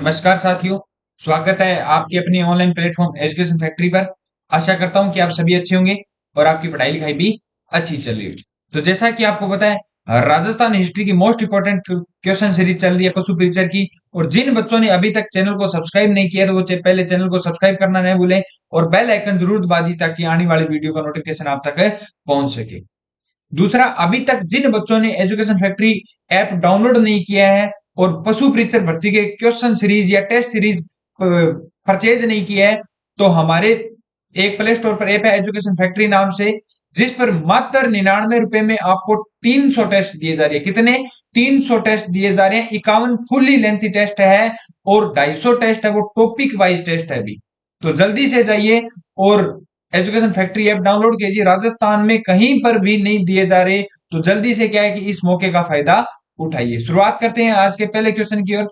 नमस्कार साथियों। स्वागत है आपकी अपनी ऑनलाइन प्लेटफॉर्म एजुकेशन फैक्ट्री पर। आशा करता हूं कि आप सभी अच्छे होंगे और आपकी पढ़ाई लिखाई भी अच्छी चल रही होगी। तो जैसा कि आपको पता है, राजस्थान हिस्ट्री की मोस्ट इंपोर्टेंट क्वेश्चन सीरीज चल रही है पशु परिचर की। और जिन बच्चों ने अभी तक चैनल को सब्सक्राइब नहीं किया तो वो पहले चैनल को सब्सक्राइब करना नहीं भूलें और बेल आइकन जरूर दबा दी ताकि आने वाली वीडियो का नोटिफिकेशन आप तक पहुंच सके। दूसरा, अभी तक जिन बच्चों ने एजुकेशन फैक्ट्री ऐप डाउनलोड नहीं किया है और पशु परीक्षक भर्ती के क्वेश्चन सीरीज या टेस्ट सीरीज परचेज नहीं किया है, तो हमारे एक प्ले स्टोर पर ऐप है एजुकेशन फैक्ट्री नाम से, जिस पर मात्र 99 रुपए में आपको 300 टेस्ट दिए जा रहे हैं। कितने? 300 टेस्ट दिए जा रहे हैं। 51 फुल्ली लेंथी टेस्ट है और 250 टेस्ट है वो टॉपिक वाइज टेस्ट है अभी। तो जल्दी से जाइए और एजुकेशन फैक्ट्री ऐप डाउनलोड कीजिए। राजस्थान में कहीं पर भी नहीं दिए जा रहे, तो जल्दी से क्या है कि इस मौके का फायदा उठाइए। शुरुआत करते हैं आज के पहले क्वेश्चन की ओर।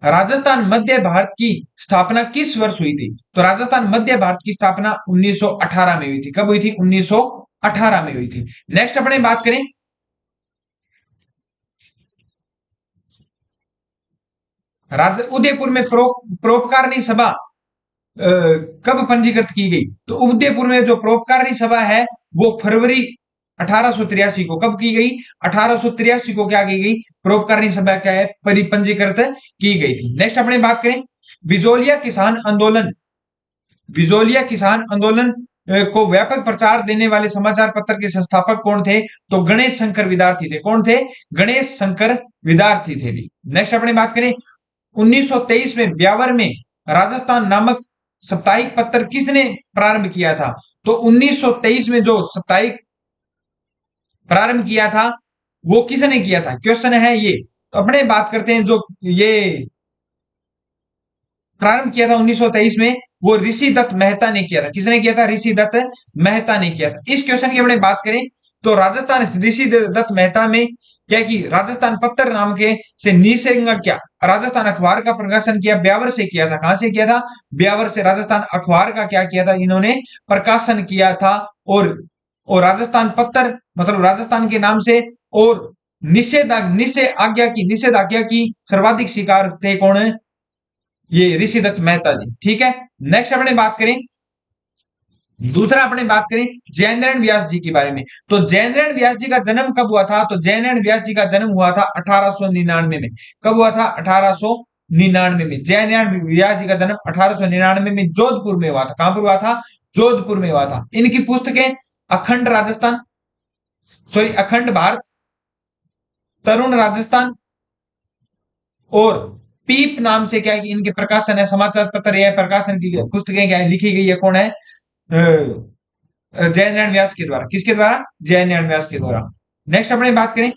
राजस्थान मध्य भारत की स्थापना किस वर्ष हुई थी? तो राजस्थान मध्य भारत की स्थापना 1918 में हुई थी। कब हुई थी? 1918 में हुई थी। नेक्स्ट अपने बात करें, उदयपुर में परोपकारिणी सभा कब पंजीकृत की गई? तो उदयपुर में जो परोपकारिणी सभा है वो फरवरी 1883 को कब की गई? 1883 को क्या की गई? परोपकारिणी सभा क्या है? पंजीकृत की गई थी। नेक्स्ट अपने बात करें, बिजोलिया किसान आंदोलन, बिजोलिया किसान आंदोलन को व्यापक प्रचार देने वाले समाचार पत्र के संस्थापक कौन थे? तो गणेश शंकर विद्यार्थी थे। कौन थे? गणेश शंकर विद्यार्थी थे भी। नेक्स्ट अपने बात करें, 1923 में ब्यावर में राजस्थान नामक साप्ताहिक पत्र किसने प्रारंभ किया था? तो 1923 में जो साप्ताहिक प्रारंभ किया था वो किसने किया था? क्वेश्चन है ये। तो अपने बात करते हैं, जो ये प्रारंभ किया था 1923 में, वो ऋषि दत्त मेहता ने किया था। किसने किया था? ऋषि दत्त मेहता ने किया था। इस क्वेश्चन की अपने बात करें तो राजस्थान ऋषि दत्त मेहता में क्या कि राजस्थान पत्र नाम के से नीसेंगा क्या राजस्थान अखबार का प्रकाशन किया, ब्यावर से किया था। कहां से किया था? ब्यावर से राजस्थान अखबार का क्या किया था इन्होंने? प्रकाशन किया था। और राजस्थान पत्र मतलब राजस्थान के नाम से। और निषेध आज्ञा की सर्वाधिक शिकार थे कौन? ये ऋषि दत्त मेहता जी। ठीक है। नेक्स्ट अपने बात करें, दूसरा अपने बात करें जैनरण व्यास जी के बारे में। तो जैनरण व्यास जी का जन्म कब हुआ था? तो जैनरण व्यास जी का जन्म हुआ था 1899 में। कब हुआ था? 1899 में। जैनरण व्यास जी का जन्म 1899 में जोधपुर में हुआ था। कहां पर हुआ था? जोधपुर में हुआ था। इनकी पुस्तकें अखंड राजस्थान, सॉरी अखंड भारत, तरुण राजस्थान और पीप नाम से क्या है कि इनके प्रकाशन है, समाचार पत्र या प्रकाशन की पुस्तकें क्या है लिखी गई है। कौन है? जयनारायण व्यास के द्वारा। किसके द्वारा? जयनारायण व्यास के द्वारा। नेक्स्ट अपने बात करें,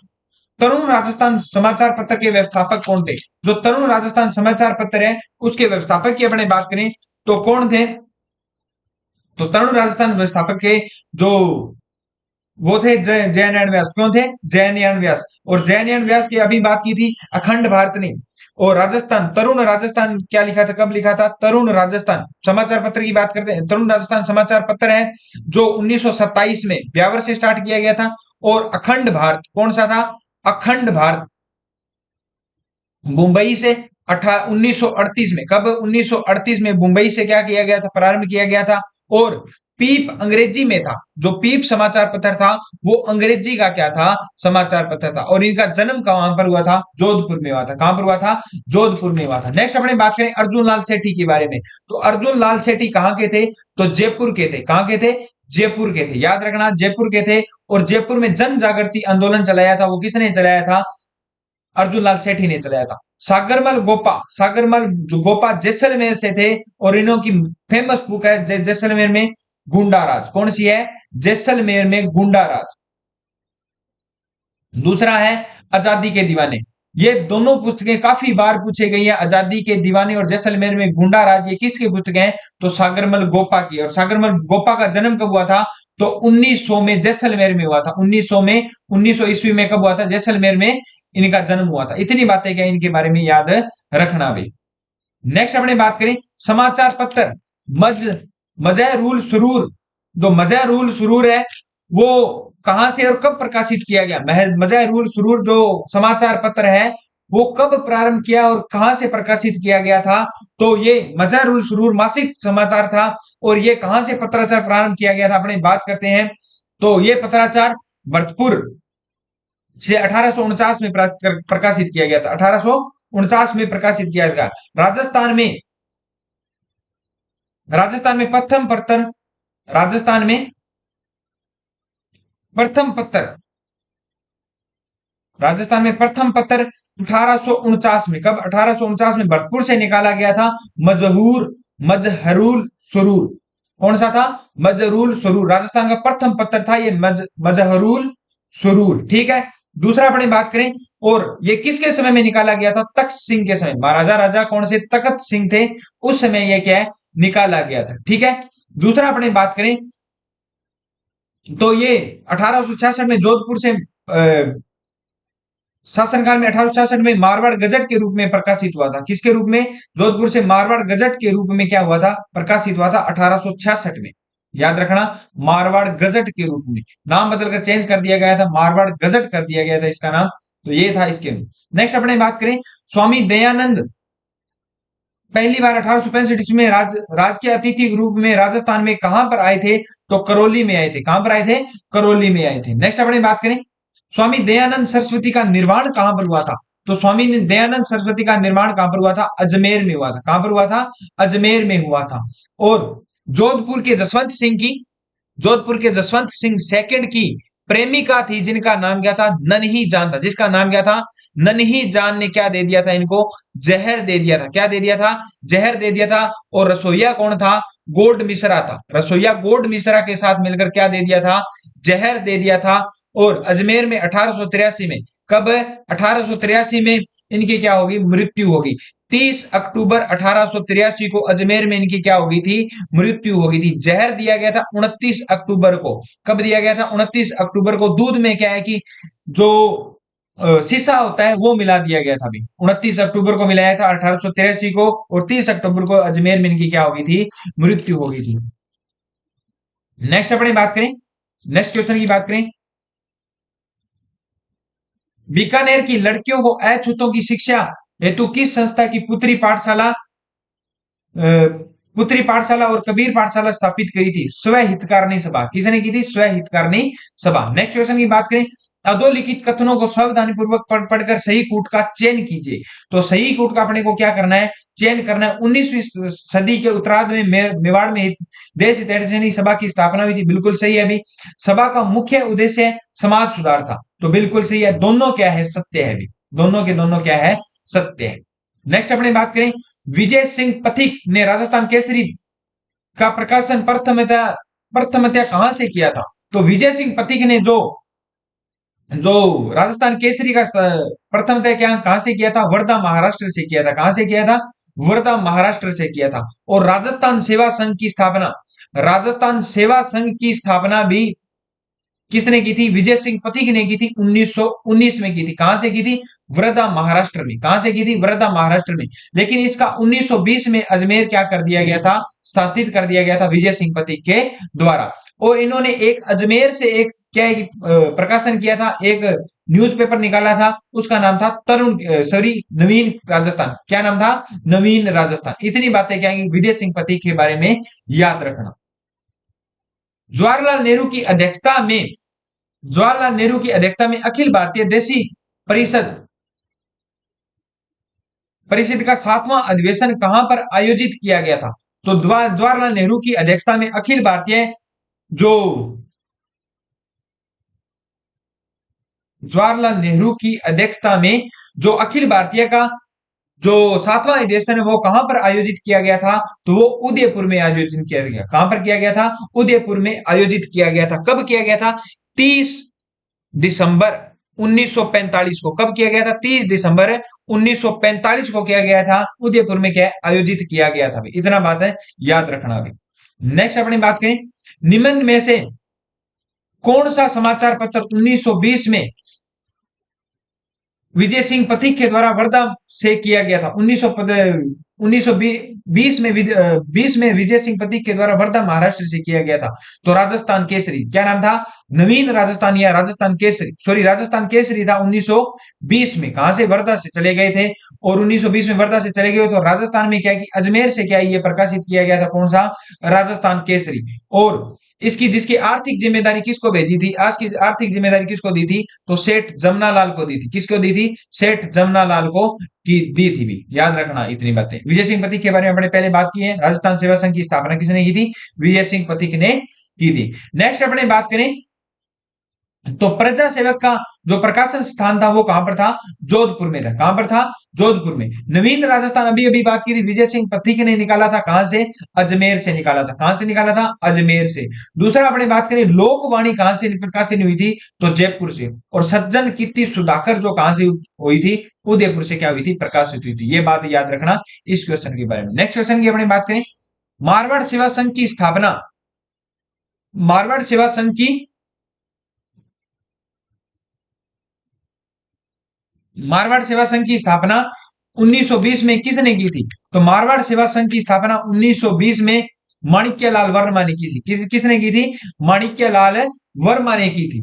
तरुण राजस्थान समाचार पत्र के व्यवस्थापक कौन थे? जो तरुण राजस्थान समाचार पत्र है उसके व्यवस्थापक की अपने बात करें तो कौन थे? तो तरुण राजस्थान व्यवस्थापक के जो वो थे जयनारायण व्यास। क्यों थे? जयनारायण व्यास। और जयनारायण व्यास की अभी बात की थी अखंड भारत ने। और राजस्थान, तरुण राजस्थान क्या लिखा था? कब लिखा था? तरुण राजस्थान समाचार पत्र की बात करते हैं। तरुण राजस्थान समाचार पत्र है जो 1927 में ब्यावर से स्टार्ट किया गया था। और अखंड भारत कौन सा था? अखंड भारत मुंबई से 1938 में। कब? 1938 में मुंबई से क्या किया गया था? प्रारंभ किया गया था। और पीप अंग्रेजी में था। जो पीप समाचार पत्र था वो अंग्रेजी का क्या था? समाचार पत्र था। और इनका जन्म कहां पर हुआ था? जोधपुर में हुआ था। कहां पर हुआ था? जोधपुर में हुआ था। नेक्स्ट अपने बात करें अर्जुन लाल सेठी के बारे में। तो अर्जुन लाल सेठी कहां के थे? तो जयपुर के थे। कहां के थे? जयपुर के थे। याद रखना, जयपुर के थे। और जयपुर में जन जागृति आंदोलन चलाया था। वो किसने चलाया था? अर्जुन लाल सेठी ने चलाया था। सागरमल जो गोपा जैसलमेर से थे। और इन्हों की फेमस बुक है जैसलमेर में गुंडा राज। कौन सी है? जैसलमेर में गुंडा राज। दूसरा है आजादी के दीवाने। ये दोनों पुस्तकें काफी बार पूछे गई हैं। आजादी के दीवाने और जैसलमेर में गुंडा राज, ये किसकी पुस्तकें हैं? तो सागरमल गोपा की। और सागरमल गोपा का जन्म कब हुआ था? तो 1900 में जैसलमेर में हुआ था। 1900 में, 1900 ईस्वी में कब हुआ था? जैसलमेर में इनका जन्म हुआ था। इतनी बातें क्या इनके बारे में याद रखना भाई। नेक्स्ट अपने बात करें समाचार पत्र मज मजह रूल सुरूर। जो मजह रूल सुरूर है वो कहां से और कब प्रकाशित किया गया? मजह रूल सुरूर जो समाचार पत्र है वो कब प्रारंभ किया और कहां से प्रकाशित किया गया था? तो ये मजहरुल सुरूर मासिक समाचार था। और ये कहां से पत्राचार प्रारंभ किया गया था, अपने बात करते हैं। तो ये पत्राचार भरतपुर से 1849 में प्रकाशित किया गया था। 1849 में प्रकाशित किया गया। राजस्थान में राजस्थान में प्रथम पत्र राजस्थान में प्रथम पत्र राजस्थान में प्रथम पत्र 1849 में, कब? 1849 में भरतपुर से निकाला गया था। मजहरुल सुरूर। कौन सा था? मजहरुल सुरूर। राजस्थान का प्रथम पत्र था ये मजहरुल सुरूर। ठीक है। दूसरा अपने बात करें, और ये किसके समय में निकाला गया था? तख्त सिंह के समय। महाराजा राजा कौन से? तख्त सिंह थे, उस समय ये क्या है? निकाला गया था। ठीक है। दूसरा अपने बात करें तो ये 1866 में जोधपुर से शासनकाल में 1866 में मारवाड़ गजट के रूप में प्रकाशित हुआ था। किसके रूप में? जोधपुर से मारवाड़ गजट के रूप में क्या हुआ था? प्रकाशित हुआ था 1866 में। याद रखना, मारवाड़ गजट के रूप में। नाम बदलकर चेंज कर दिया गया था, मारवाड़ गजट कर दिया गया था इसका नाम। तो ये था इसके। नेक्स्ट अपने बात करें, स्वामी दयानंद पहली बार 1865 ईस्वी में राज के अतिथि रूप में राजस्थान में कहां पर आए थे? तो करौली में आए थे। कहां पर आए थे? करौली में आए थे। नेक्स्ट अपने बात करें, स्वामी दयानंद सरस्वती का निर्माण कहां पर हुआ था? तो स्वामी दयानंद सरस्वती का निर्माण कहां पर हुआ था? अजमेर में हुआ था। कहां पर हुआ था? अजमेर में हुआ था। और जोधपुर के जसवंत सिंह की जोधपुर के जसवंत सिंह सेकंड की प्रेमिका थी, जिनका नाम क्या था? नन्ही जान था। जिसका नाम क्या था? नन्ही जान ने क्या दे दिया था इनको? जहर दे दिया था। क्या दे दिया था? जहर दे दिया था। और रसोईया कौन था? गोड मिश्रा था। रसोईया गोड मिश्रा के साथ मिलकर क्या दे दिया था? जहर दे दिया था। और अजमेर में 1883 में, कब? 1883 में इनकी क्या होगी? मृत्यु होगी। 30 अक्टूबर 1883 को अजमेर में इनकी क्या होगी थी? मृत्यु होगी थी। जहर दिया गया था 29 अक्टूबर को। कब दिया गया था? 29 अक्टूबर को। दूध में क्या है कि जो शीशा होता है वो मिला दिया गया था। अभी 29 अक्टूबर को मिलाया था 1883 को, और 30 अक्टूबर को अजमेर में इनकी क्या होगी थी? मृत्यु होगी थी। नेक्स्ट अपनी बात करें, नेक्स्ट क्वेश्चन की बात करें, बीकानेर की लड़कियों को अछूतों की शिक्षा हेतु किस संस्था की पुत्री पाठशाला और कबीर पाठशाला स्थापित करी थी? स्व हितकारिणी सभा। किसने की थी? स्व हितकारिणी सभा। नेक्स्ट क्वेश्चन की बात करें, अधोलिखित कथनों को सावधानी पूर्वक पढ़कर सही कूट का चयन कीजिए। तो सही कूट का अपने को क्या करना है? चयन करना है। 19वीं सदी के उत्तरार्ध में मेवाड़ में देश हितैषणी सभा की स्थापना हुई थी। बिल्कुल सही है। अभी सभा का मुख्य उद्देश्य समाज सुधार था। तो बिल्कुल सही है। दोनों क्या है? सत्य है। अभी दोनों के दोनों क्या है? सत्य है। नेक्स्ट अपनी बात करें, विजय सिंह पथिक ने राजस्थान केसरी का प्रकाशन प्रथमतः कहां से किया था? तो विजय सिंह पथिक ने जो जो राजस्थान केसरी का प्रथमतः क्या कहां से किया था? वर्धा महाराष्ट्र से किया था। कहां से किया था? वर्धा महाराष्ट्र से किया था। और राजस्थान सेवा संघ की स्थापना भी किसने की थी? विजय सिंह पथिक ने की थी। 1919 में की थी। कहां से की थी? वर्धा महाराष्ट्र में। कहां से की थी? वर्धा महाराष्ट्र में। लेकिन इसका 1920 में अजमेर क्या कर दिया गया था? स्थापित कर दिया गया था विजय सिंह पथिक के द्वारा। और इन्होंने एक अजमेर से एक क्या है प्रकाशन किया था, एक न्यूज़पेपर निकाला था, उसका नाम था नवीन राजस्थान। क्या नाम था? नवीन राजस्थान। इतनी बातें क्या है विजय सिंह पथिक के बारे में याद रखना। जवाहरलाल नेहरू की अध्यक्षता में अखिल भारतीय देशी परिषद का 7वां अधिवेशन कहां पर आयोजित किया गया था? तो जवाहरलाल नेहरू की अध्यक्षता में जो जवाहरलाल नेहरू की अध्यक्षता में जो अखिल भारतीय का जो 7वां अधिवेशन है वो कहां पर आयोजित किया गया था? तो वो उदयपुर में आयोजित किया गया। कहां पर किया गया था? उदयपुर में आयोजित किया गया था। कब किया गया था? 30 दिसंबर 1945 को। कब किया गया था? 30 दिसंबर 1945 को किया गया था। उदयपुर में क्या आयोजित किया गया था। इतना बात है, याद रखना। अभी नेक्स्ट अपनी बात करें, निम्न में से कौन सा समाचार पत्र 1920 में विजय सिंह पथिक के द्वारा वर्धा से किया गया था? 1920 में 20 में विजय सिंह पथिक के द्वारा वर्धा महाराष्ट्र से किया गया था। तो राजस्थान केसरी क्या नाम था? नवीन राजस्थान या राजस्थान केसरी, सॉरी राजस्थान केसरी था 1920 में। कहां से? वर्धा से चले गए थे। और 1920 में वर्धा से चले गए तो राजस्थान में क्या कि अजमेर से क्या ये प्रकाशित किया गया था, कौन सा? राजस्थान केसरी। और इसकी जिसकी आर्थिक जिम्मेदारी किसको भेजी थी, आज की आर्थिक जिम्मेदारी किसको दी थी? तो सेठ जमनालाल को दी थी। किसको दी थी? सेठ जमनालाल को की दी थी भी। याद रखना इतनी बातें। विजय सिंह पथिक के बारे में अपने पहले बात की है। राजस्थान सेवा संघ की स्थापना किसने की थी? विजय सिंह पथिक ने की थी। नेक्स्ट अपने बात करें तो प्रजा सेवक का जो प्रकाशन स्थान था वो कहां पर था? जोधपुर में था। कहां पर था? जोधपुर में। नवीन राजस्थान अभी अभी बात की थी, विजय सिंह पथिक ने निकाला था। कहां से? अजमेर से निकाला था। कहां से निकाला था? अजमेर से। दूसरा अपने बात करें लोकवाणी कहां से प्रकाशित हुई थी? तो जयपुर से। और सज्जन कीर्ति सुधाकर जो कहां से हुई थी? उदयपुर से क्या हुई थी? प्रकाशित हुई थी। ये बात याद रखना इस क्वेश्चन के बारे में। नेक्स्ट क्वेश्चन की अपनी बात करें, मारवाड़ सेवा संघ की स्थापना, मारवाड़ सेवा संघ की मारवाड़ सेवा संघ की स्थापना 1920 में किसने की थी? तो मारवाड़ सेवा संघ की स्थापना 1920 में माणिक्यलाल वर्मा ने की थी। किसने की थी? माणिक्यलाल वर्मा ने की थी।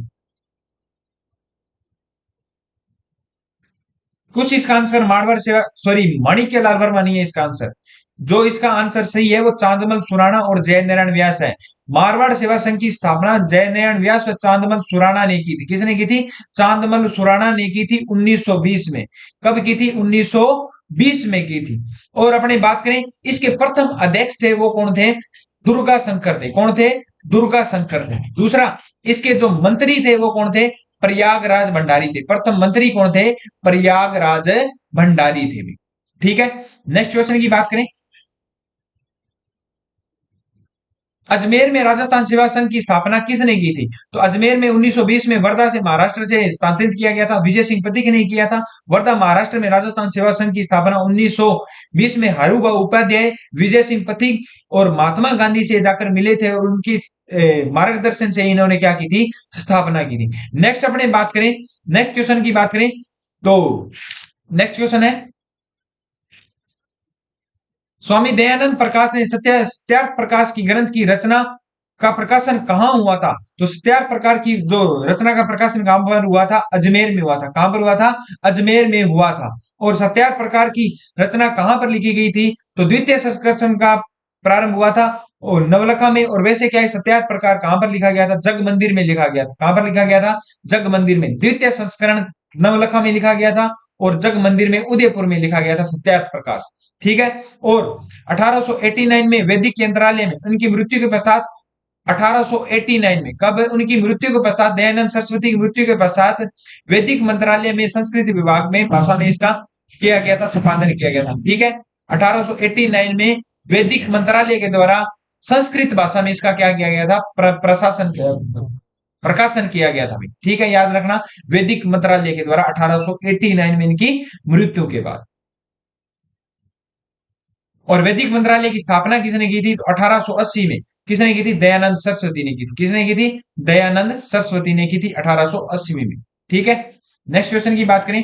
कुछ इसका आंसर मारवाड़ सेवा, सॉरी माणिक्यलाल वर्मा नहीं है इसका आंसर। जो इसका आंसर सही है वो चांदमल सुराणा और जय नारायण व्यास है। मारवाड़ सेवा संघ की स्थापना जय नारायण व्यास व चांदमल सुराणा ने की थी। किसने की थी? चांदमल सुराणा ने की थी 1920 में। कब की थी? 1920 में की थी। और अपने बात करें इसके प्रथम अध्यक्ष थे वो कौन थे? दुर्गा शंकर थे। कौन थे? दुर्गा शंकर थे। दूसरा इसके जो मंत्री थे वो कौन थे? प्रयागराज भंडारी थे। प्रथम मंत्री कौन थे? प्रयागराज भंडारी थे भी। ठीक है। नेक्स्ट क्वेश्चन की बात करें, अजमेर में राजस्थान सेवा संघ की स्थापना किसने की थी? तो अजमेर में 1920 में वर्धा से महाराष्ट्र से स्थानांतरित किया गया था। विजय सिंह पथिक ने किया था। वर्धा महाराष्ट्र में राजस्थान सेवा संघ की स्थापना 1920 में हरुभा उपाध्याय, विजय सिंह पथिक और महात्मा गांधी से जाकर मिले थे और उनकी मार्गदर्शन से इन्होंने क्या की थी? स्थापना की थी। नेक्स्ट अपने बात करें, नेक्स्ट क्वेश्चन की बात करें तो नेक्स्ट क्वेश्चन है, स्वामी दयानंद प्रकाश ने सत्यार्थ प्रकाश की ग्रंथ की रचना का प्रकाशन कहां हुआ था? तो सत्यार्थ प्रकार की जो रचना का प्रकाशन कहां पर हुआ था? अजमेर में हुआ था। कहां पर हुआ था? अजमेर में हुआ था। और सत्यार्थ प्रकार की रचना कहां पर लिखी गई थी? तो द्वितीय संस्करण का प्रारंभ हुआ था और नवलखा में। और वैसे क्या है, सत्यार्थ प्रकार कहां पर लिखा गया था? जग मंदिर में लिखा गया था। कहां पर लिखा गया था? जग मंदिर में। द्वितीय संस्करण नवलखा में लिखा गया था और जग मंदिर में उदयपुर में लिखा गया था सत्यार्थ प्रकाश। ठीक है। और 1889 में वैदिक यंत्रालय में उनकी मृत्यु के पश्चात, 1889 में कब उनकी मृत्यु के पश्चात, दयानंद सरस्वती की मृत्यु के पश्चात वैदिक मंत्रालय में संस्कृत विभाग में भाषा में इसका किया गया था, संपादन किया गया था। ठीक है। 1889 में वैदिक मंत्रालय के द्वारा संस्कृत भाषा में इसका क्या किया गया था? प्रशासन प्रकाशन किया गया था। ठीक है, याद रखना वैदिक मंत्रालय के द्वारा 1889 में इनकी मृत्यु के बाद। और वैदिक मंत्रालय की स्थापना किसने की थी? तो 1880 में। किसने की थी? दयानंद सरस्वती ने की थी। किसने की थी? दयानंद सरस्वती ने की थी 1880 में। ठीक है। नेक्स्ट क्वेश्चन की बात करें,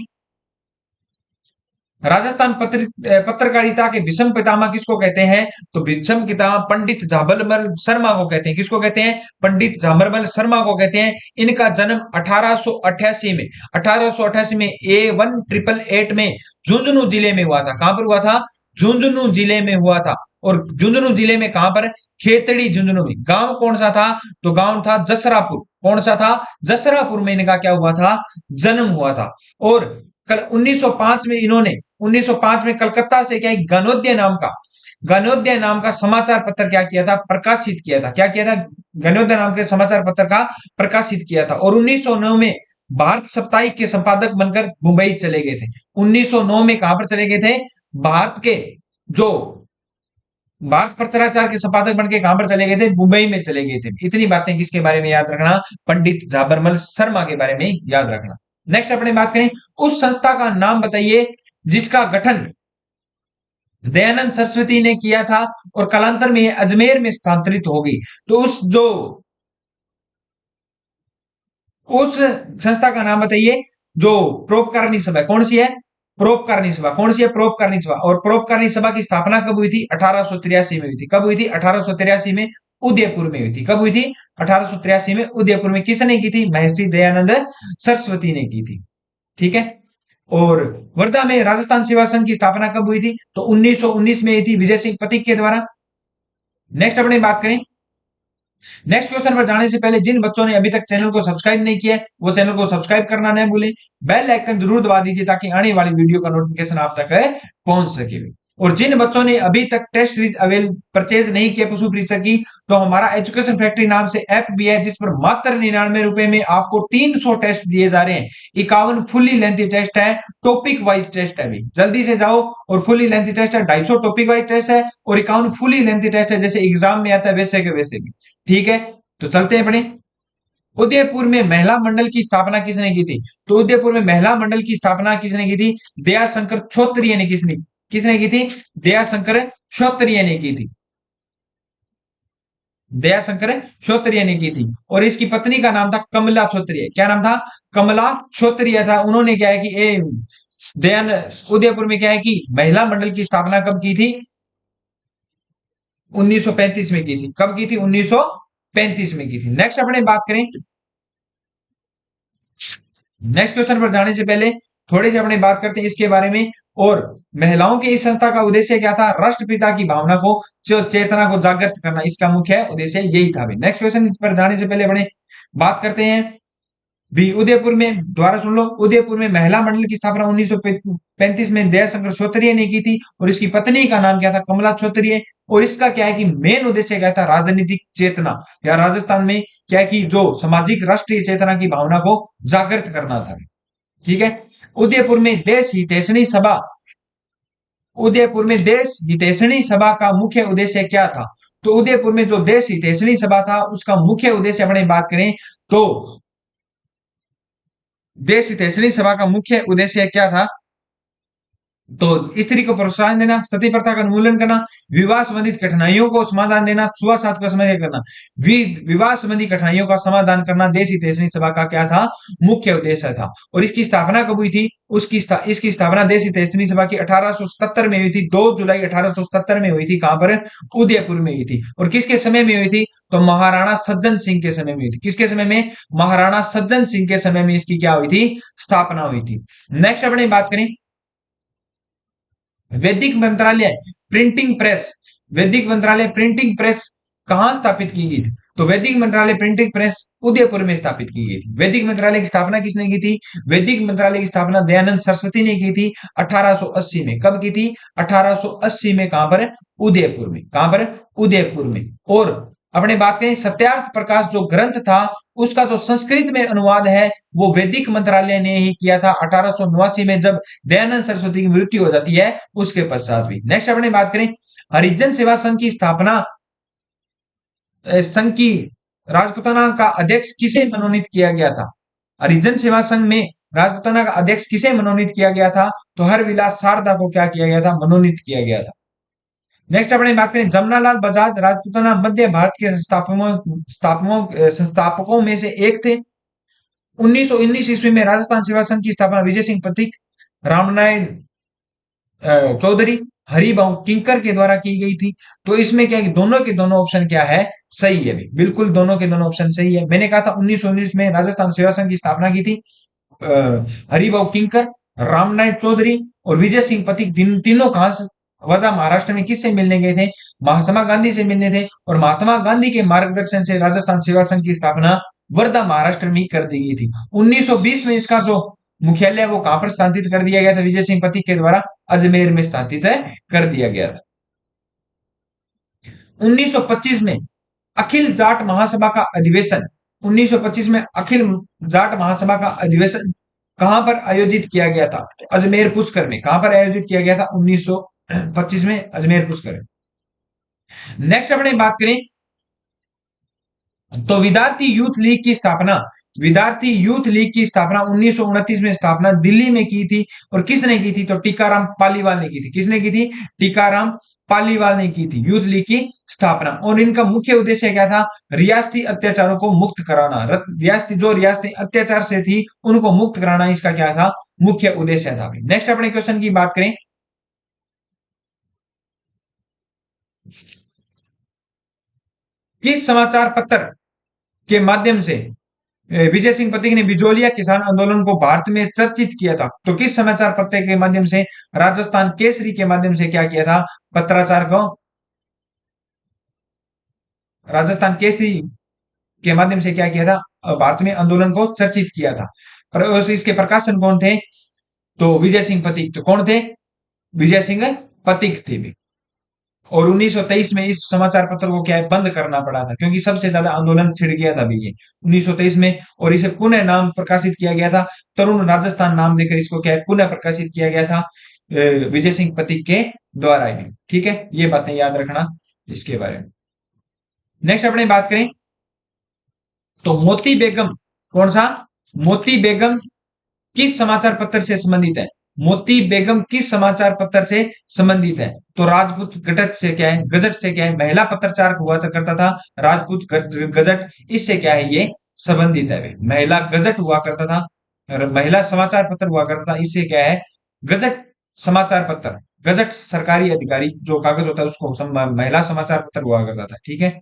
राजस्थान पत्रकारिता के विषम पितामह किसको कहते हैं? तो विषम पितामह पंडित झाबरमल शर्मा को कहते हैं। किसको कहते हैं? पंडित झाबरमल शर्मा को कहते हैं। इनका जन्म 1888 में, 1888 में A1888 में झुंझुनू जिले में हुआ था। कहां पर हुआ था? झुंझुनू जिले में हुआ था। और झुंझुनू जिले में कहां पर? खेतड़ी झुंझुनू में। गांव कौन सा था? तो गांव था जसरापुर। कौन सा था? जसरापुर में इनका क्या हुआ था? जन्म हुआ था। और कल 1905 में इन्होंने 1905 में कलकत्ता से क्या गणोदय नाम का समाचार पत्र क्या किया था? प्रकाशित किया था। क्या किया था? गणोदय नाम के समाचार पत्र का प्रकाशित किया था। और 1909 में भारत साप्ताहिक के संपादक बनकर मुंबई चले गए थे। 1909 में कहां पर चले गए थे? भारत के जो भारत पत्राचार के संपादक बनकर कहां पर चले गए थे? मुंबई में चले गए थे। इतनी बातें किसके बारे में याद रखना? पंडित झाबरमल शर्मा के बारे में याद रखना। नेक्स्ट अपने बात करें, उस संस्था का नाम बताइए जिसका गठन दयानंद सरस्वती ने किया था और कालांतर में अजमेर में स्थानांतरित हो गई। तो उस संस्था का नाम बताइए जो परोपकारिणी सभा, कौन सी है? परोपकारिणी सभा। कौन सी है? परोपकारिणी सभा। और परोपकारिणी सभा की स्थापना कब हुई थी? 1883 में हुई थी। कब हुई थी? 1883 में उदयपुर में हुई थी। कब हुई थी? 1883 में उदयपुर में। किसने की थी? महर्षि दयानंद सरस्वती ने की थी। ठीक है। और वर्धा में राजस्थान सेवा संघ की स्थापना कब हुई थी? तो 1919 में हुई थी, विजय सिंह पथिक के द्वारा। नेक्स्ट अपने बात करें, नेक्स्ट क्वेश्चन पर जाने से पहले जिन बच्चों ने अभी तक चैनल को सब्सक्राइब नहीं किया है वो चैनल को सब्सक्राइब करना न भूलें, बेल आइकन जरूर दबा दीजिए ताकि आने वाली वीडियो का नोटिफिकेशन आप तक पहुंच सके। और जिन बच्चों ने अभी तक टेस्ट सीरीज अवेल परचेज नहीं किया पशु परीक्षा की, तो हमारा एजुकेशन फैक्ट्री नाम से ऐप भी है जिस पर मात्र 99 रुपए में आपको 300 टेस्ट दिए जा रहे हैं। 51 फुल्ली लेंथी टेस्ट है, टॉपिक वाइज टेस्ट है। भी जल्दी से जाओ। और फुल्ली लेंथी टेस्ट है, 250 टॉपिक वाइज टेस्ट है और 51 फुल्ली लेंथी टेस्ट है, जैसे एग्जाम में आता है वैसे के वैसे भी। ठीक है। तो चलते हैं अपने, उदयपुर में महिला मंडल की स्थापना किसने की थी? तो उदयपुर में महिला मंडल की स्थापना किसने की थी? दयाशंकर क्षोत्रिय ने। किसने किसने की थी? दयाशंकर क्षोत्रिय ने की थी। दयाशंकर क्षोत्रिय ने की थी। और इसकी पत्नी का नाम था कमला क्षोत्रिय। क्या नाम था? कमला क्षोत्रिय था। उन्होंने क्या है कि दयान उदयपुर में क्या है कि महिला मंडल की स्थापना कब की थी? 1935 में की थी। कब की थी? 1935 में की थी। नेक्स्ट अपने बात करें, नेक्स्ट क्वेश्चन पर जाने से पहले थोड़ी सी अपने बात करते हैं इसके बारे में। और महिलाओं की इस संस्था का उद्देश्य क्या था? राष्ट्रपिता की भावना को, जो चेतना को जागृत करना, इसका मुख्य उद्देश्य यही था। नेक्स्ट क्वेश्चन पर जाने से पहले अपने बात करते हैं भी उदयपुर में, दोबारा सुन लो, उदयपुर में महिला मंडल की स्थापना 1935 में दयाशंकर क्षोत्रिय ने की थी। और इसकी पत्नी का नाम क्या था? कमला क्षोत्रिय। और इसका क्या है कि मेन उद्देश्य क्या था? राजनीतिक चेतना, या राजस्थान में क्या है कि जो सामाजिक राष्ट्रीय चेतना की भावना को जागृत करना था। ठीक है। उदयपुर में देश हितैषणी सभा, उदयपुर में देश हितैषणी सभा का मुख्य उद्देश्य क्या था? तो उदयपुर में जो देश हितैषणी सभा था उसका मुख्य उद्देश्य अपने बात करें तो देश हितैषणी सभा का मुख्य उद्देश्य क्या था? तो स्त्री को प्रोत्साहन देना, सती प्रथा का उन्मूलन करना, विवाह संबंधित कठिनाइयों को समाधान देना, छुआछूत का समय करना, विवाह संबंधी कठिनाइयों का समाधान करना देश हितैषणी सभा का क्या था? मुख्य उद्देश्य था। और इसकी स्थापना कब हुई थी? इसकी स्थापना देश हितैषणी सभा की 1877 में हुई थी। 2 जुलाई 1877 में हुई थी। कहां पर? उदयपुर में हुई थी। और किसके समय में हुई थी? तो महाराणा सज्जन सिंह के समय में हुई थी। किसके समय में? महाराणा सज्जन सिंह के समय में इसकी क्या हुई थी? स्थापना हुई थी। नेक्स्ट अपने बात करें, वैदिक मंत्रालय प्रिंटिंग प्रेस, वैदिक मंत्रालय प्रिंटिंग प्रेस कहां स्थापित की गई थी? तो वैदिक मंत्रालय प्रिंटिंग प्रेस उदयपुर में स्थापित की गई थी। वैदिक मंत्रालय की स्थापना किसने की थी? वैदिक मंत्रालय की स्थापना दयानंद सरस्वती ने की थी 1880 में। कब की थी? 1880 में। कहां पर? उदयपुर में। कहां पर? उदयपुर में। और अपने बात करें, सत्यार्थ प्रकाश जो ग्रंथ था उसका जो संस्कृत में अनुवाद है वो वैदिक मंत्रालय ने ही किया था 1889 में, जब दयानंद सरस्वती की मृत्यु हो जाती है उसके पश्चात भी। नेक्स्ट अपने बात करें, हरिजन सेवा संघ की स्थापना, संघ की राजपुताना का अध्यक्ष किसे मनोनीत किया गया था? हरिजन सेवा संघ में राजपुताना का अध्यक्ष किसे मनोनीत किया गया था? तो हरविलास शारदा को क्या किया गया था? मनोनीत किया गया था। नेक्स्ट अपने बात करें, जमनालाल बजाज राजपुताना मध्य भारत के संस्थापकों में से एक थे। 1919 ईस्वी में राजस्थान सेवा संघ की स्थापना विजय सिंह पथिक, रामनारायण चौधरी, हरिभाऊ किंकर के द्वारा की गई थी। तो इसमें क्या है कि दोनों के दोनों ऑप्शन क्या है? सही है। बिल्कुल दोनों के दोनों ऑप्शन सही है। मैंने कहा था 1919 में राजस्थान सेवा संघ की स्थापना की थी हरिभाऊ किंकर, रामनारायण चौधरी और विजय सिंह पथिक। तीनों कहां से? वर्धा महाराष्ट्र में किससे मिलने गए थे? महात्मा गांधी से मिलने थे। और महात्मा गांधी के मार्गदर्शन से राजस्थान सेवा संघ की स्थापना वर्धा महाराष्ट्र में कर दी गई थी। 1920 में इसका जो मुख्यालय वो कहां पर स्थापित कर दिया गया था? विजय सिंह पथिक के द्वारा अजमेर में स्थापित कर दिया गया था। 1925 में अखिल जाट महासभा का अधिवेशन, 1925 में अखिल जाट महासभा का अधिवेशन कहां पर आयोजित किया गया था? अजमेर पुष्कर में। कहां पर आयोजित किया गया था? 1925 में अजमेर पुष्कर। नेक्स्ट अपने बात करें तो विद्यार्थी यूथ लीग की स्थापना विद्यार्थी यूथ लीग की स्थापना 1929 में स्थापना दिल्ली में की थी। और किसने की थी? तो टीकाराम पालीवाल ने की थी। किसने की थी? टीकाराम पालीवाल ने की थी यूथ लीग की स्थापना। और इनका मुख्य उद्देश्य क्या था? रियासती अत्याचारों को मुक्त कराना। रियासती अत्याचार से थी उनको मुक्त कराना इसका क्या था? मुख्य उद्देश्य था। नेक्स्ट अपने क्वेश्चन की बात करें, किस समाचार पत्र के माध्यम से विजय सिंह पथिक ने बिजोलिया किसान आंदोलन को भारत में चर्चित किया था? तो किस समाचार पत्र के माध्यम से? राजस्थान केसरी के माध्यम से क्या किया था? पत्राचार को, राजस्थान केसरी के माध्यम से क्या किया था? भारत में आंदोलन को चर्चित किया था। पर इसके प्रकाशन कौन थे? तो विजय सिंह पथिक। तो कौन थे? विजय सिंह पथिक थे भी। और 1923 में इस समाचार पत्र को क्या है? बंद करना पड़ा था, क्योंकि सबसे ज्यादा आंदोलन छिड़ गया था भी ये 1923 में। और इसे पुनः नाम प्रकाशित किया गया था, तरुण राजस्थान नाम देकर इसको क्या है? पुनः प्रकाशित किया गया था विजय सिंह पथिक के द्वारा ही। ठीक है, ये बातें याद रखना इसके बारे में। नेक्स्ट अपने बात करें तो मोती बेगम, कौन सा? मोती बेगम किस समाचार पत्र से संबंधित है? मोती बेगम किस समाचार पत्र से संबंधित है? तो राजपूत गजट से क्या है? गजट से क्या है? महिला पत्रचार हुआ करता था राजपूत गजट, इससे क्या है? ये संबंधित है। महिला गजट हुआ करता था, महिला समाचार पत्र हुआ करता था, इससे क्या है? गजट समाचार पत्र, गजट सरकारी अधिकारी जो कागज होता है उसको महिला समाचार पत्र हुआ करता था। ठीक है,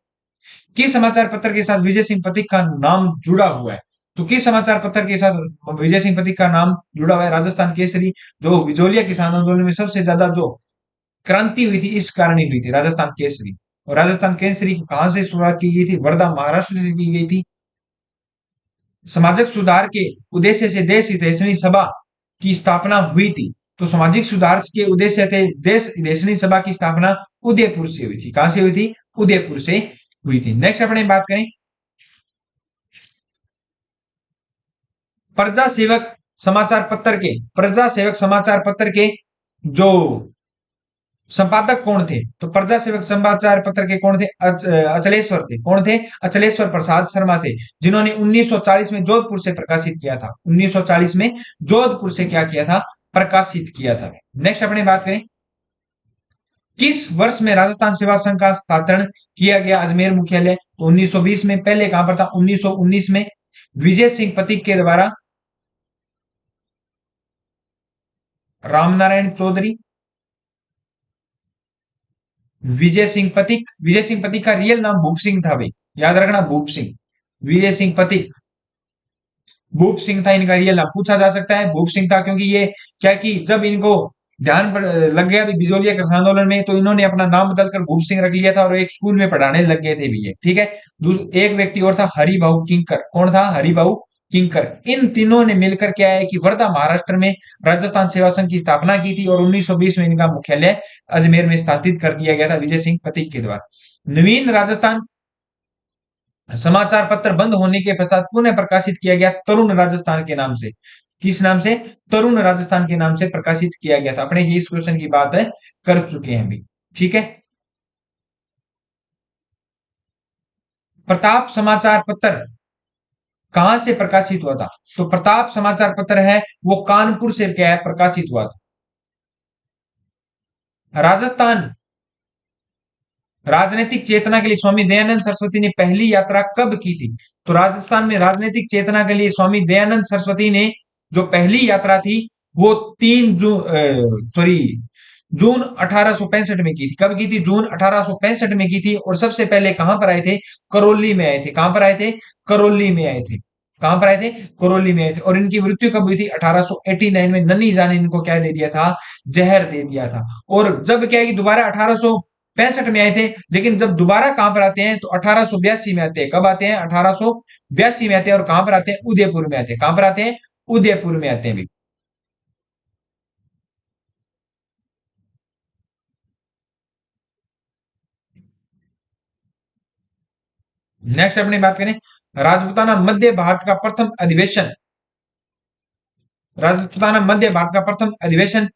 किस समाचार पत्र के साथ विजय सिंह पथिक का नाम जुड़ा हुआ है? तो किस समाचार पत्र के साथ विजय सिंह पथिक का नाम जुड़ा हुआ है? राजस्थान केसरी, जो बिजोलिया किसान आंदोलन में सबसे ज्यादा जो क्रांति हुई थी इस कारण ही हुई थी, राजस्थान केसरी। और राजस्थान केसरी कहां से शुरुआत की गई थी? वर्धा, महाराष्ट्र से की गई थी। सामाजिक सुधार के उद्देश्य से देश हितैषणी सभा की स्थापना हुई थी। तो सामाजिक सुधार के उद्देश्य से देश हितैषणी सभा की स्थापना उदयपुर से हुई थी। कहां से हुई थी? उदयपुर से हुई थी। नेक्स्ट अपने बात करें प्रजा सेवक समाचार पत्र के जो संपादक कौन थे? तो प्रजा सेवक समाचार पत्र के कौन थे? अचलेश्वर थे। कौन थे? अचलेश्वर प्रसाद शर्मा थे, जिन्होंने 1940 में जोधपुर से प्रकाशित किया था। 1940 में जोधपुर से क्या किया था? प्रकाशित किया था। नेक्स्ट अपने बात करें किस वर्ष में राजस्थान सेवा संघ का स्थापना किया गया अजमेर मुख्यालय? तो 1920 में। पहले कहां पर था? 1919 में विजय सिंह पथिक के द्वारा रामनारायण चौधरी, विजय सिंह पथिक का रियल नाम भूप सिंह था भाई, याद रखना, भूप सिंह। विजय सिंह पथिक भूप सिंह था इनका रियल नाम। पूछा जा सकता है भूप सिंह था, क्योंकि ये क्या कि जब इनको ध्यान पर लग गया भी बिजोलिया किसान आंदोलन में, तो इन्होंने अपना नाम बदलकर भूप सिंह रख लिया था और एक स्कूल में पढ़ाने लग गए थे भी ये। ठीक है, एक व्यक्ति और था हरिभाऊ किंकर। कौन था? हरिभाऊ किंकर। इन तीनों ने मिलकर क्या है कि वर्धा, महाराष्ट्र में राजस्थान सेवा संघ की स्थापना की थी और 1920 में इनका मुख्यालय अजमेर में स्थापित कर दिया गया था विजय सिंह पथिक के द्वारा। नवीन राजस्थान समाचार पत्र बंद होने के पश्चात पुनः प्रकाशित किया गया तरुण राजस्थान के नाम से। किस नाम से? तरुण राजस्थान के नाम से प्रकाशित किया गया था। अपने इस क्वेश्चन की बात है कर चुके हैं अभी। ठीक है, प्रताप समाचार पत्र कहां से प्रकाशित हुआ था? तो प्रताप समाचार पत्र है वो कानपुर से क्या है? प्रकाशित हुआ था। राजस्थान राजनीतिक चेतना के लिए स्वामी दयानंद सरस्वती ने पहली यात्रा कब की थी? तो राजस्थान में राजनीतिक चेतना के लिए स्वामी दयानंद सरस्वती ने जो पहली यात्रा थी वो 3 जून 1865 में की थी। कब की थी? जून 1865 में की थी। और सबसे पहले कहां पर आए थे? करौली में आए थे। कहां पर आए थे? करौली में आए थे। कहां पर आए थे? करौली में आए थे। और इनकी मृत्यु कब हुई थी? 1889 में नन्ही जान ने इनको क्या दे दिया था? जहर दे दिया था। और जब क्या है कि दोबारा 1865 में आए थे, लेकिन जब दोबारा कहां पर आते हैं तो 1882 में आते हैं। कब आते हैं? 1882 में आते हैं। और कहां पर आते हैं? उदयपुर में आते हैं। कहां पर आते हैं? उदयपुर में आते हैं भी। नेक्स्ट अपनी बात करें राजपूताना मध्य भारत का प्रथम अधिवेशन। राजपूताना मध्य भारत का प्रथम अधिवेशन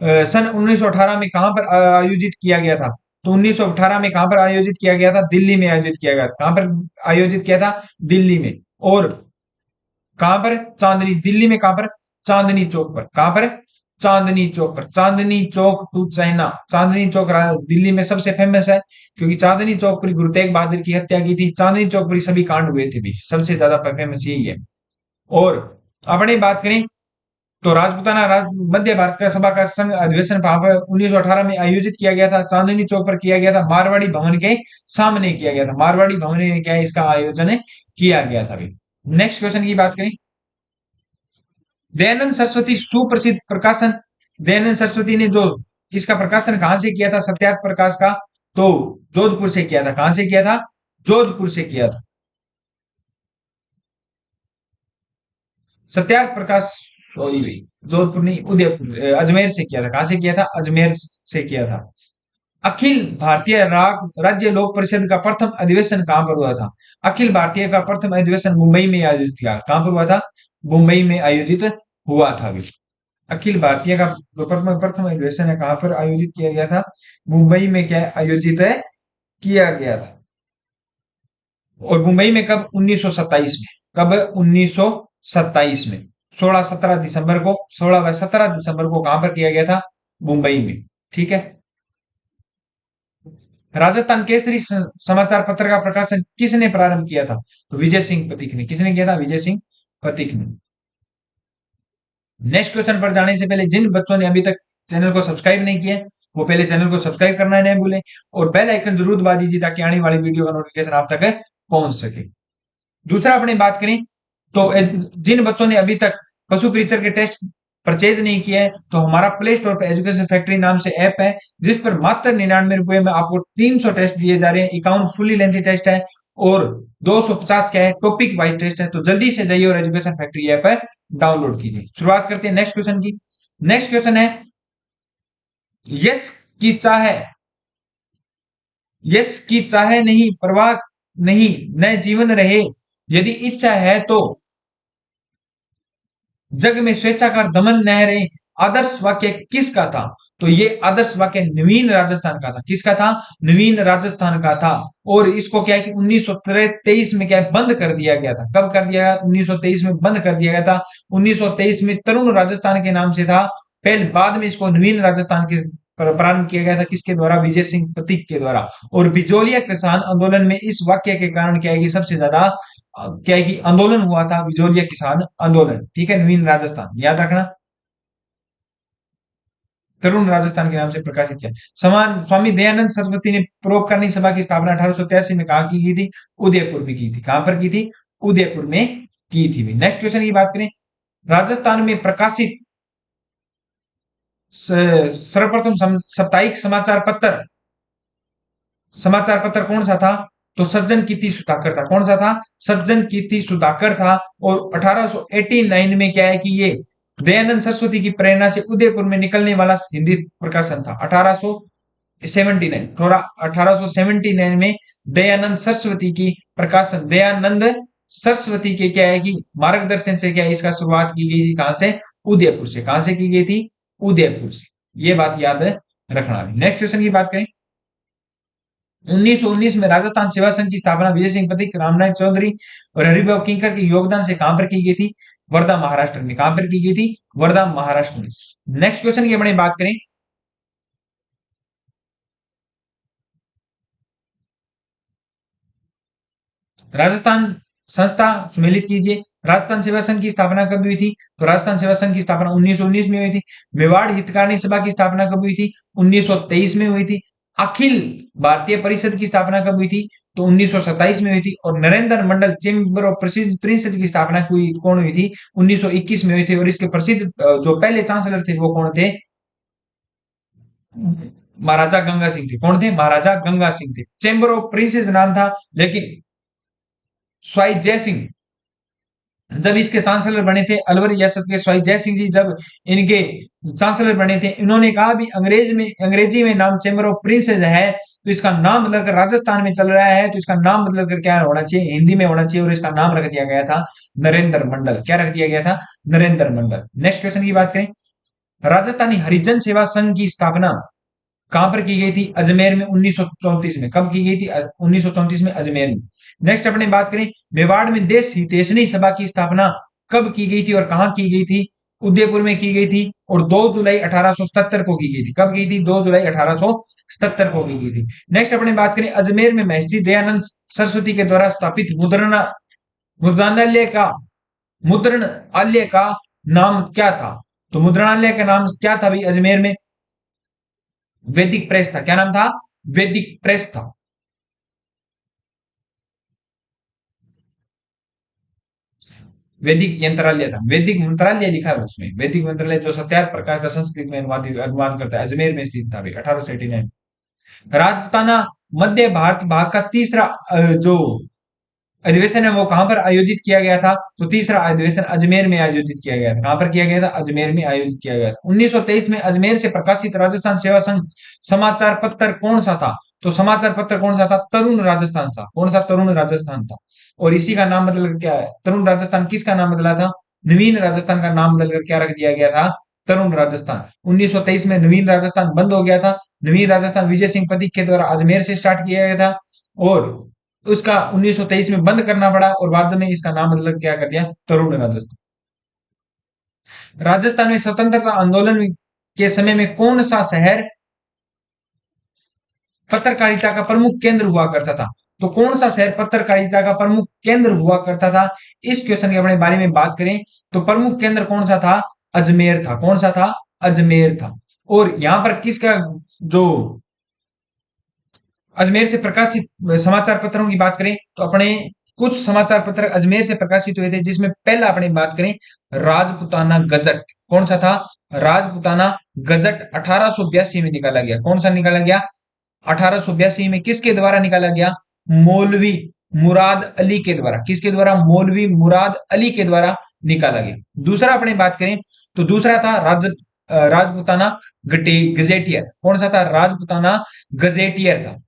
सन 1918 में कहां पर आयोजित किया गया था? तो 1918 में कहां पर आयोजित किया गया था? दिल्ली में आयोजित किया गया था। कहां पर आयोजित किया था? दिल्ली में। और कहां पर? चांदनी, दिल्ली में कहां पर? चांदनी चौक पर। कहां पर? चांदनी चौक पर। चांदनी चौक टू चाइना, चांदनी चौक दिल्ली में सबसे फेमस है, क्योंकि चांदनी चौक पर गुरु तेग बहादुर की हत्या की थी, चांदनी चौक पर सभी कांड हुए थे भी, सबसे ज्यादा फेमस यही है। और अपनी बात करें तो राजपूताना मध्य भारत का सभा का संघ अधिवेशन वहां पर 1918 में आयोजित किया गया था, चांदनी चौक पर किया गया था, मारवाड़ी भवन के सामने किया गया था, मारवाड़ी भवन में क्या है इसका आयोजन किया गया था भी। नेक्स्ट क्वेश्चन की बात करें, दयानंद सरस्वती सुप्रसिद्ध प्रकाशन, दयानंद सरस्वती ने जो इसका प्रकाशन कहां से किया था, सत्यार्थ प्रकाश का, तो जोधपुर से किया था। कहां से किया था? जोधपुर से किया था। सत्यार्थ प्रकाश, सॉरी भाई, जोधपुर नहीं, उदयपुर अजमेर से किया था। कहां से किया था? अजमेर से किया था। अखिल भारतीय राज्य लोक परिषद का प्रथम अधिवेशन कहां पर हुआ था? अखिल भारतीय का प्रथम अधिवेशन मुंबई में आयोजित किया। कहां पर हुआ था? मुंबई में आयोजित हुआ था भी। अखिल भारतीय का जो प्रथम प्रथम अधिवेशन है कहां पर आयोजित किया गया था? मुंबई में क्या आयोजित है किया गया था। और मुंबई में कब? 1927 में। कब? 1927 में। 16 व 17 दिसंबर को कहां पर किया गया था? मुंबई में। ठीक है। राजस्थान केसरी समाचार पत्र का प्रकाशन किसने प्रारंभ किया था? तो विजय सिंह पथिक ने। किसने किया था? विजय सिंह पथिक ने। नेक्स्ट क्वेश्चन पर जाने से पहले जिन बच्चों ने अभी तक चैनल को सब्सक्राइब नहीं किया वो पहले चैनल को सब्सक्राइब करना नहीं भूलें और बेल आइकन जरूर दबा दीजिए ताकि आने वाली वीडियो का नोटिफिकेशन आप तक पहुंच सके। दूसरा अपनी बात करें तो जिन बच्चों ने अभी तक पशु परीक्षर के टेस्ट परचेज नहीं किया है तो हमारा प्ले स्टोर पर एजुकेशन फैक्ट्री नाम से ऐप है जिस पर मात्र 99 रुपए में आपको 300 टेस्ट दिए जा रहे हैं। 51 फुली लेंथी टेस्ट है और 250 क्या है टॉपिक वाइज टेस्ट है। तो जल्दी से जाइए और एजुकेशन फैक्ट्री ऐप है डाउनलोड कीजिए। शुरुआत करते हैं नेक्स्ट क्वेश्चन की। नेक्स्ट क्वेश्चन है, यश की चाह, यश की चाह नहीं परवाह नहीं न जीवन रहे, यदि इच्छा है तो जग में स्वेच्छा का दमन न रहे, आदर्श वाक्य किसका था? तो ये आदर्श वाक्य नवीन राजस्थान का था। किसका था? नवीन राजस्थान का था। और इसको क्या है कि 1923 में क्या है बंद कर दिया गया था। कब कर दिया गया? 1923 में बंद कर दिया गया था। 1923 में तरुण राजस्थान के नाम से था, पहले बाद में इसको नवीन राजस्थान के प्रारंभ किया गया था। किसके द्वारा? विजय सिंह पथिक के द्वारा। और बिजोलिया किसान आंदोलन में इस वाक्य के कारण क्या है कि सबसे ज्यादा क्या है कि आंदोलन हुआ था, बिजोलिया किसान आंदोलन। ठीक है, नवीन राजस्थान याद रखना, तरुण राजस्थान के नाम से प्रकाशित किया। समान स्वामी दयानंद सरस्वती ने परोपकारी सभा की स्थापना 1883 में कहा की थी? उदयपुर में की थी। कहां पर की थी? उदयपुर में की थी। नेक्स्ट क्वेश्चन की बात करें, राजस्थान में प्रकाशित सर्वप्रथम साप्ताहिक समाचार पत्र कौन सा था? तो सज्जन कीर्ति सुधाकर था। कौन सा था? सज्जन कीर्ति सुधाकर था। और 1889 में क्या है कि ये दयानंद सरस्वती की प्रेरणा से उदयपुर में निकलने वाला हिंदी प्रकाशन था। 1879 में दयानंद सरस्वती की प्रकाशन, दयानंद सरस्वती के क्या है कि मार्गदर्शन से क्या है इसका शुरुआत की गई थी। कहां से? उदयपुर से। कहां से की गई थी? उदयपुर से। ये बात याद रखना। नेक्स्ट क्वेश्चन की बात करें, 1919 में राजस्थान सेवा संघ की स्थापना विजय सिंह पथिक, रामनाथ चौधरी और हरिभाऊ किंकर के योगदान से कहां पर की गई थी? वर्धा महाराष्ट्र में। कहां पर की गई थी? वर्धा महाराष्ट्र में। नेक्स्ट क्वेश्चन की अपनी बात करें, राजस्थान संस्था सुमेलित कीजिए। राजस्थान सेवा संघ की स्थापना कब हुई थी? तो राजस्थान सेवा संघ की स्थापना 1919 में हुई थी। मेवाड़ हितकारिणी सभा की स्थापना कब हुई थी? 1923 में हुई थी। अखिल भारतीय परिषद की स्थापना कब हुई थी? तो 1927 में हुई थी। और नरेंद्र मंडल चेंबर ऑफ प्रिंसेस की स्थापना कौन हुई थी? 1921 में हुई थी। और इसके प्रसिद्ध जो पहले चांसलर थे वो कौन थे? महाराजा गंगा सिंह थे। कौन थे? महाराजा गंगा सिंह थे। चेंबर ऑफ प्रिंसेस नाम था, लेकिन स्वाई जय सिंह जब इसके चांसलर बने थे, अलवर रियासत के स्वाई जय सिंह जी जब इनके चांसलर बने थे, इन्होंने कहा भी अंग्रेजी में नाम चेंबर ऑफ प्रिंसेस है तो इसका नाम बदलकर राजस्थान में चल रहा है तो इसका नाम बदलकर क्या होना चाहिए? हिंदी में होना चाहिए। और इसका नाम रख दिया गया था नरेंद्र मंडल। क्या रख दिया गया था? नरेंद्र मंडल। नेक्स्ट क्वेश्चन की बात करें, राजस्थानी हरिजन सेवा संघ की स्थापना कहां पर की गई थी? अजमेर में 1934 में। कब की गई थी? 1934 में अजमेर में। नेक्स्ट अपने बात करें, मेवाड़ में देश हितैषणी सभा की स्थापना कब की गई थी और कहां की गई थी? उदयपुर में की गई थी और 2 जुलाई 1877 को की गई थी। कब की थी? 2 जुलाई 1877 को की गई थी। नेक्स्ट अपने बात करें, अजमेर में महर्षि दयानंद सरस्वती के द्वारा स्थापित मुद्रणालय का मुद्रणालय का नाम क्या था? तो मुद्रणालय का नाम क्या था भाई अजमेर में? वैदिक प्रेस था। क्या नाम था? वैदिक प्रेस था। वैदिक यंत्रालय था, वैदिक मंत्रालय लिखा है उसमें। वैदिक मंत्रालय जो 27 प्रकार का संस्कृत में अनुवाद करता है, अजमेर में स्थित था भाई 1889। राजपुताना मध्य भारत भाग का तीसरा जो अधिवेशन है वो कहां पर आयोजित किया गया था? तो तीसरा अधिवेशन अजमेर में आयोजित किया गया था। कहां पर किया गया था? अजमेर में आयोजित किया गया था। 1923 में अजमेर से प्रकाशित राजस्थान सेवा संघ समाचार पत्र कौन सा था? तो समाचार पत्र कौन सा था? तरुण राजस्थान था। कौन सा? तरुण राजस्थान था। और इसी का नाम बदल क्या है? तरुण राजस्थान किसका नाम बदला था? नवीन राजस्थान का नाम बदलकर क्या रख दिया गया था? तरुण राजस्थान। 1923 में नवीन राजस्थान बंद हो गया था। नवीन राजस्थान विजय सिंह पथिक के द्वारा अजमेर से स्टार्ट किया गया था और उसका 1923 में बंद करना पड़ा और बाद में इसका नाम बदल क्या कर दिया? तरुण राजस्थान। राजस्थान में स्वतंत्रता आंदोलन के समय में कौन सा शहर पत्रकारिता का प्रमुख केंद्र हुआ करता था? तो कौन सा शहर पत्रकारिता का प्रमुख केंद्र हुआ करता था? इस क्वेश्चन के अपने बारे में बात करें तो प्रमुख केंद्र कौन सा था? अजमेर था। कौन सा था? अजमेर था। और यहां पर किसका जो अजमेर से प्रकाशित समाचार पत्रों की बात करें तो अपने कुछ समाचार पत्र अजमेर से प्रकाशित हुए थे, जिसमें पहला अपनी बात करें राजपुताना गजट। कौन सा था? राजपुताना गजट 1882 में निकाला गया। कौन सा निकाला गया? 1882 में किसके द्वारा निकाला गया? मौलवी मुराद अली के द्वारा। किसके द्वारा? मौलवी मुराद अली के द्वारा निकाला गया। दूसरा अपने बात करें तो दूसरा था राजपुताना गजेटियर। कौन सा था? राजपुताना गजेटियर था।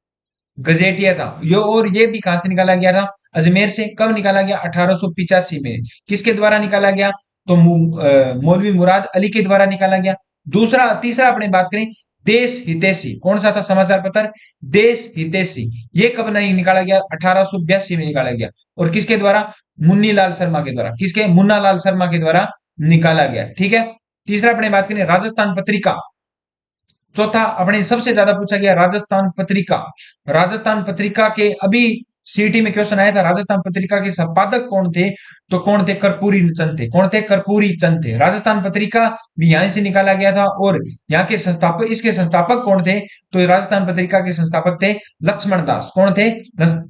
गजेटियर था यो। और ये भी कहां से निकाला गया था? अजमेर से। कब निकाला गया? 1885 में। किसके द्वारा निकाला गया? तो मौलवी मुराद अली के द्वारा निकाला गया। दूसरा तीसरा अपने बात करें देश हितैषी। कौन सा था समाचार पत्र? देश हितैषी। ये कब नहीं निकाला गया? 1882 में निकाला गया। और किसके द्वारा? मुन्नी लाल शर्मा के द्वारा। किसके? मुन्ना लाल शर्मा के द्वारा निकाला गया। ठीक है। तीसरा अपने बात करें राजस्थान पत्रिका। चौथा अपने सबसे ज्यादा पूछा गया राजस्थान पत्रिका। राजस्थान पत्रिका के अभी सीटी में क्वेश्चन आया था, राजस्थान पत्रिका के संपादक कौन थे? तो कौन थे? कर्पूरी चंद थे। कौन थे? कर्पूरी चंद थे। राजस्थान पत्रिका भी यहीं से निकाला गया था। और यहाँ के संस्थापक, इसके संस्थापक कौन थे? तो राजस्थान पत्रिका के संस्थापक थे लक्ष्मण दास। कौन थे?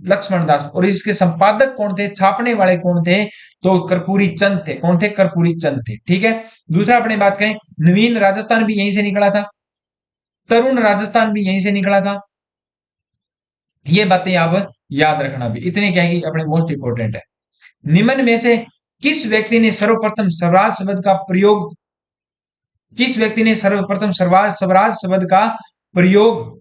लक्ष्मण दास। और इसके संपादक कौन थे? छापने वाले कौन थे? तो कर्पूरी चंद थे। कौन थे? कर्पूरी चंद थे। ठीक है। दूसरा अपने बात करें नवीन राजस्थान भी यहीं से निकला था। तरुण राजस्थान भी यहीं से निकला था। ये बातें आप याद रखना भी, इतने क्या है कि अपने मोस्ट इंपोर्टेंट है। निम्न में से किस व्यक्ति ने सर्वप्रथम स्वराज शब्द का प्रयोग किस व्यक्ति ने सर्वप्रथम स्वराज शब्द का प्रयोग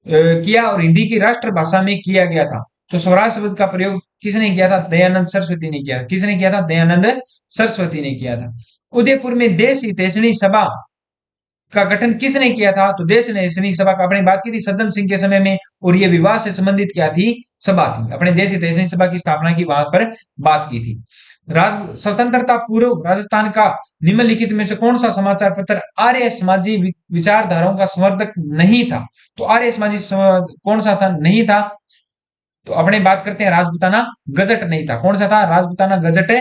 किया और हिंदी की राष्ट्रभाषा में किया गया था? तो स्वराज शब्द का प्रयोग किसने किया था? दयानंद सरस्वती ने किया था। किसने किया था? दयानंद सरस्वती ने किया था। उदयपुर में देश हितैषणी सभा का गठन किसने किया था? तो देश हितैषणी सभा का अपने बात की थी सज्जन सिंह के समय में। और ये विवाह से संबंधित क्या थी? सभा थी। अपने देश हितैषणी सभा की स्थापना की वहां पर बात की थी। स्वतंत्रता पूर्व राजस्थान का निम्नलिखित में से कौन सा समाचार पत्र आर्य समाजी विचारधाराओं का समर्थक नहीं था? तो आर्य समाजी कौन सा था? नहीं था। तो अपने बात करते हैं राजपुताना गजट नहीं था। कौन सा था? राजपुताना गजट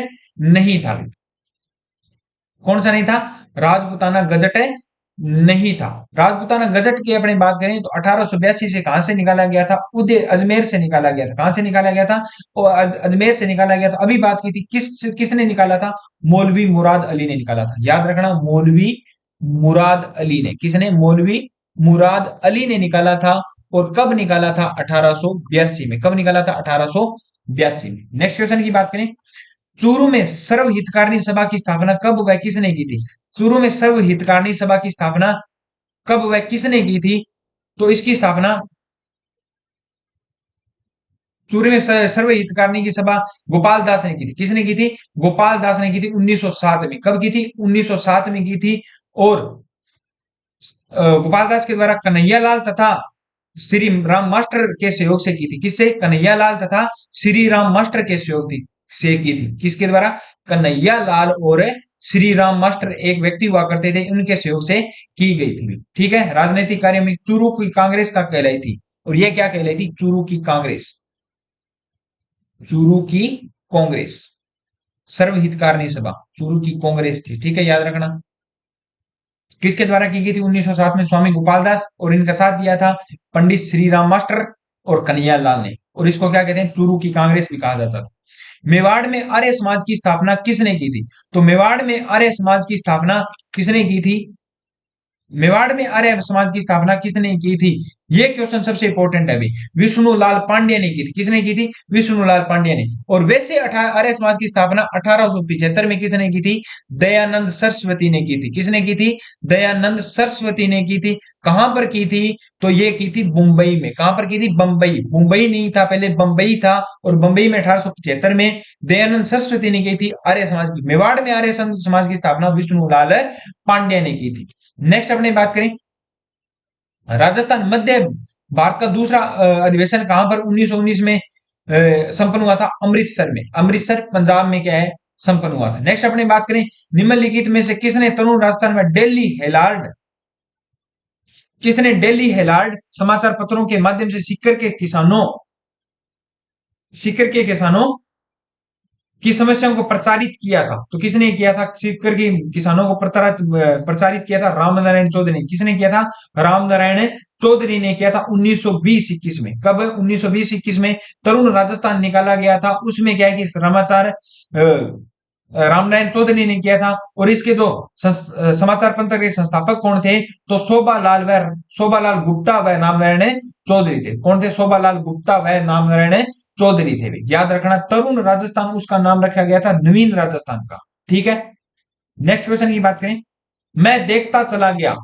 नहीं था। कौन सा नहीं था? राजपुताना गजट नहीं था। राजपुताना गजट की अपनी बात करें तो 1882 से कहां से निकाला गया था? अजमेर से निकाला गया था। कहां से निकाला गया था? और अजमेर से निकाला गया था। अभी बात की थी किसने निकाला था? मौलवी मुराद अली ने निकाला था। याद रखना, मौलवी मुराद अली ने। किसने? मौलवी मुराद अली ने निकाला था। और कब निकाला था? 1882 में। कब निकाला था? 1882 में। नेक्स्ट क्वेश्चन की बात करें, चूरू में सर्व हितकारिणी सभा की स्थापना कब व किसने की थी? चूरू में सर्व हितकारिणी सभा की स्थापना कब व किसने की थी? तो इसकी स्थापना चूरू में सर्व हितकारिणी की सभा गोपाल दास ने की थी। किसने की थी? गोपाल दास ने की थी 1907 में। कब की थी? 1907 में की थी। और गोपाल दास के द्वारा कन्हैया लाल तथा श्री राम मास्टर के सहयोग से की थी। किससे? कन्हैया लाल तथा श्री राम मास्टर के सहयोग थी से की थी। किसके द्वारा? कन्हैया लाल और श्री राम मास्टर एक व्यक्ति हुआ करते थे, उनके सहयोग से की गई थी। ठीक है। राजनीतिक कार्य में चूरू की कांग्रेस का कहलाई थी, और यह क्या कहलाई थी? चूरू की कांग्रेस। चूरू की कांग्रेस, सर्वहितकारणी सभा चूरू की कांग्रेस थी। ठीक है, याद रखना। किसके द्वारा की गई थी? 1907 में स्वामी गोपाल दास, और इनका साथ दिया था पंडित श्री राम मास्टर और कन्हैया लाल ने। और इसको क्या कहते हैं? चूरू की कांग्रेस भी कहा जाता था। मेवाड़ में आर्य समाज की स्थापना किसने की थी? तो मेवाड़ में आर्य समाज की स्थापना किसने की थी? मेवाड़ में आर्य समाज की स्थापना किसने की थी? ये क्वेश्चन सबसे इंपॉर्टेंट है अभी। विष्णु लाल पांड्य ने की थी। किसने की थी? विष्णु लाल पांड्य ने। और वैसे आर्य समाज की स्थापना 1875 में किसने की थी? दयानंद सरस्वती ने की थी। किसने की थी? दयानंद सरस्वती ने की थी। कहां पर की थी? तो ये की थी मुंबई में। कहां पर की थी? बंबई। मुंबई नहीं था पहले, बंबई था। और बंबई में 1875 में दयानंद सरस्वती ने की थी आर्य समाज की। मेवाड़ में आर्य समाज की स्थापना विष्णु लाल पांड्य ने की थी। नेक्स्ट अपने बात करें, राजस्थान मध्य भारत का दूसरा अधिवेशन कहां पर 1919 में संपन्न हुआ था? अमृतसर में। अमृतसर पंजाब में क्या है? संपन्न हुआ था। नेक्स्ट अपने बात करें, निम्नलिखित में से किसने तरुण राजस्थान में डेली हेराल्ड, किसने डेली हेराल्ड समाचार पत्रों के माध्यम से सीकर के किसानों की समस्याओं को प्रचारित किया था? तो किसने किया था? सीकर के किसानों को प्रचारित किया था रामनारायण चौधरी ने। किसने किया था? रामनारायण चौधरी ने किया था 1920-21 में। कब? 1920-21 में तरुण राजस्थान निकाला गया था, उसमें क्या है कि समाचार रामनारायण चौधरी ने किया था। और इसके जो समाचार पत्र के संस्थापक कौन थे? तो शोभालाल गुप्ता व रामनारायण चौधरी थे। कौन थे? शोभालाल गुप्ता व रामनारायण चौधरी थे। याद रखना, तरुण राजस्थान उसका नाम रखा गया था नवीन राजस्थान का। ठीक है। नेक्स्ट क्वेश्चन की बात करें, मैं देखता चला गया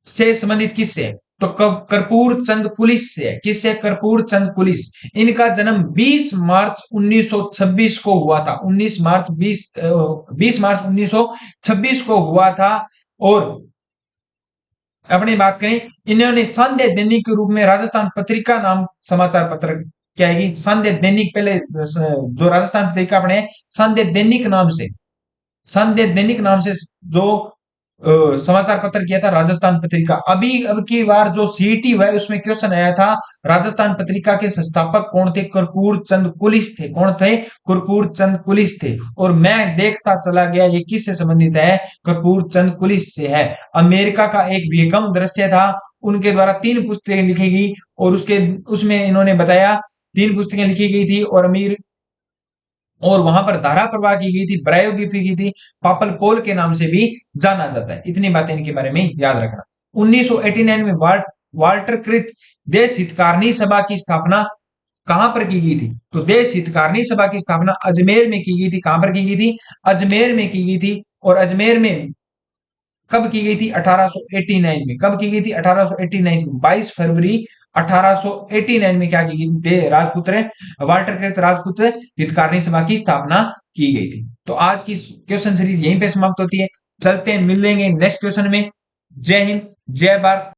से संबंधित किससे है? तो कर्पूर चंद कुलिस से है। किससे? कर्पूर चंद कुलिस। इनका जन्म 20 मार्च 1926 को हुआ था। 20 मार्च 1926 को हुआ था। और अपनी बात करें, इन्होंने संध्या दैनिक के रूप में राजस्थान पत्रिका नाम समाचार पत्र क्या है? संध्या दैनिक, पहले जो राजस्थान पत्रिका अपने संध्या दैनिक नाम से, संध्या दैनिक नाम से जो समाचार पत्र किया था राजस्थान पत्रिका। अभी अब की बार जो सीईटी हुआ है उसमें क्वेश्चन आया था, राजस्थान पत्रिका के संस्थापक कौन थे? कर्पूर चंद कुलिस थे। कौन थे? कर्पूर चंद कुलिस थे। और मैं देखता चला गया, ये किससे संबंधित है? कर्पूर चंद कुलिस से है। अमेरिका का एक विहंगम दृश्य था, उनके द्वारा 3 पुस्तकें लिखी गई, और उसमें इन्होंने बताया 3 पुस्तकें लिखी गई थी। और वहां पर धारा प्रवाह की गई थी, ब्रायोग्राफी की थी, पापल पोल के नाम से भी जाना जाता है। इतनी बातें इनके बारे में याद रखना। 1989 में वाल्टर कृत देश हितकारिणी सभा की स्थापना कहां पर की गई थी? तो देश हितकारिणी सभा की स्थापना अजमेर में की गई थी। कहां पर की गई थी? अजमेर में की गई थी। और अजमेर में कब की गई थी? 1889 में। कब की गई थी? 1889 में। 22 फरवरी 1889 में क्या की गई थी? राजपुत्र वाल्टर कृत राजपुत्र हितकारिणी सभा की स्थापना की गई थी। तो आज की क्वेश्चन सीरीज यहीं पे समाप्त होती है। चलते हैं, मिलेंगे नेक्स्ट क्वेश्चन में। जय हिंद, जय भारत।